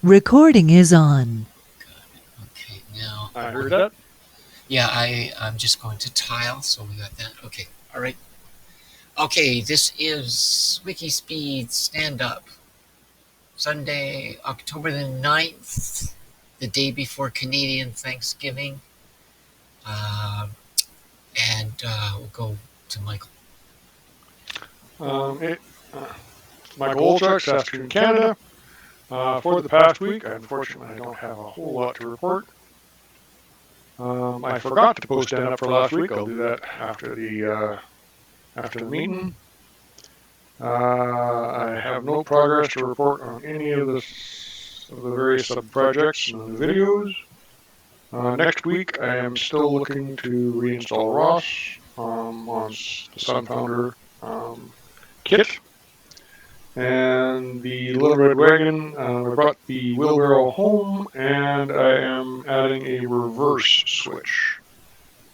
Recording is on. Okay, now I heard that. Yeah, I'm just going to tile, so we got that. Okay, all right. Okay, this is Wikispeed Standup, Sunday, October the 9th, the day before Canadian Thanksgiving. And we'll go to Michael. Michael Olchuk, Saskatoon, Canada. For the past week, unfortunately, I don't have a whole lot to report. I forgot to post stand-up for last week. I'll do that after the meeting. I have no progress to report on any of the various sub-projects and the videos. Next week, I am still looking to reinstall ROS on the Sunfounder kit. And the Little Red Wagon, I brought the wheelbarrow home, and I am adding a reverse switch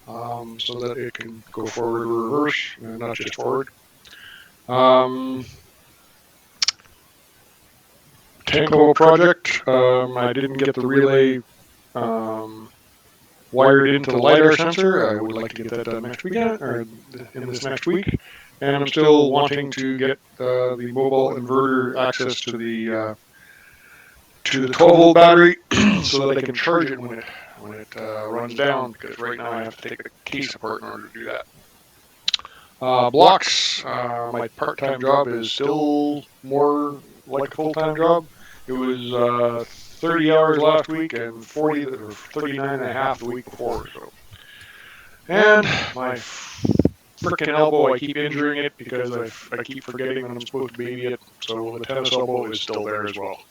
so that it can go forward or reverse, and not just forward. Tanko project, I didn't get the relay wired into the LiDAR sensor. I would like to get that done next weekend, or in this next week. And I'm still wanting to get the mobile inverter access to the 12-volt battery so that I can charge it when it runs down, because right now I have to take the case apart in order to do that. Blocks, my part-time job is still more like a full-time job. It was 30 hours last week and 40 or 39 and a half the week before. So. And my frickin' elbow, I keep injuring it because I keep forgetting that I'm supposed to baby it. So the tennis elbow is still there as well.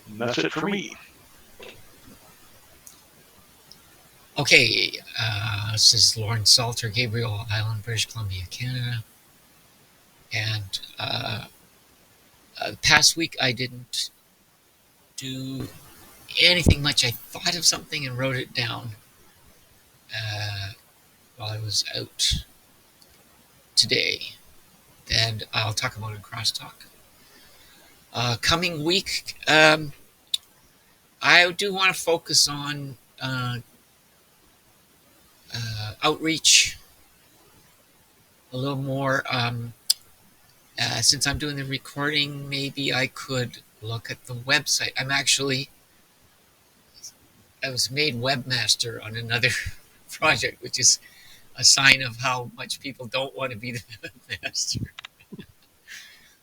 And that's it for me. Okay, this is Lauren Salter, Gabriel Island, British Columbia, Canada. And the past week I didn't do anything much. I thought of something and wrote it down while I was out today. And I'll talk about it in crosstalk. Coming week, I do want to focus on outreach a little more. Since I'm doing the recording, maybe I could look at the website. I was made webmaster on another project, which is a sign of how much people don't want to be the webmaster.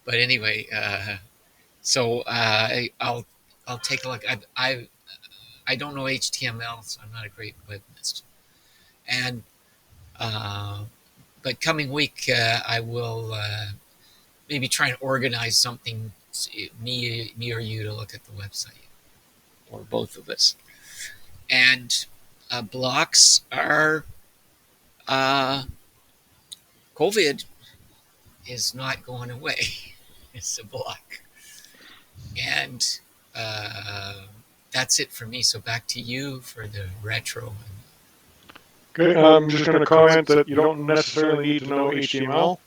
But anyway, so I'll take a look. I don't know HTML, so I'm not a great webmaster. And but coming week, I will maybe try and organize something, me or you, to look at the website, or both of us. And blocks are COVID is not going away. It's a block. And that's it for me. So back to you for the retro. Okay, I'm just going to comment that you don't necessarily need to know HTML.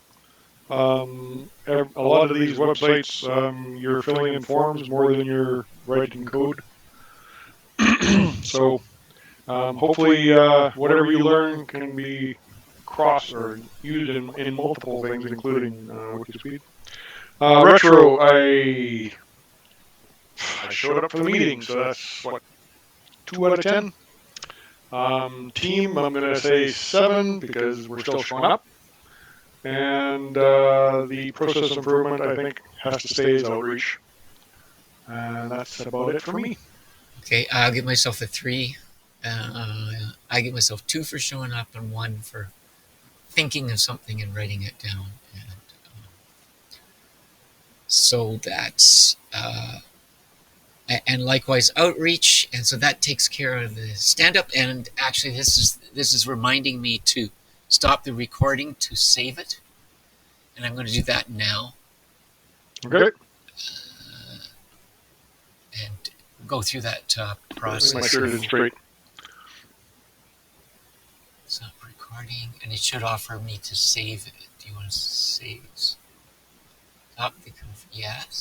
A lot of these websites, you're filling in forms more than you're writing code. So hopefully whatever you learn can be cross or used in multiple things, including Wikispeed. Retro, I showed up for the meeting, so that's, what, 2 out of 10? Team, I'm going to say 7 because we're still showing up. And the process improvement, I think, has to stay as outreach. And that's about it for me. Okay, I'll give myself a 3. I give myself 2 for showing up and 1 for thinking of something and writing it down. And so that's and likewise outreach, and so that takes care of the stand-up. And actually, this is reminding me to stop the recording to save it, and I'm going to do that now. Okay. And go through that process. My shirt is straight. Stop recording, and it should offer me to save it. Do you want to save? Stop the yes.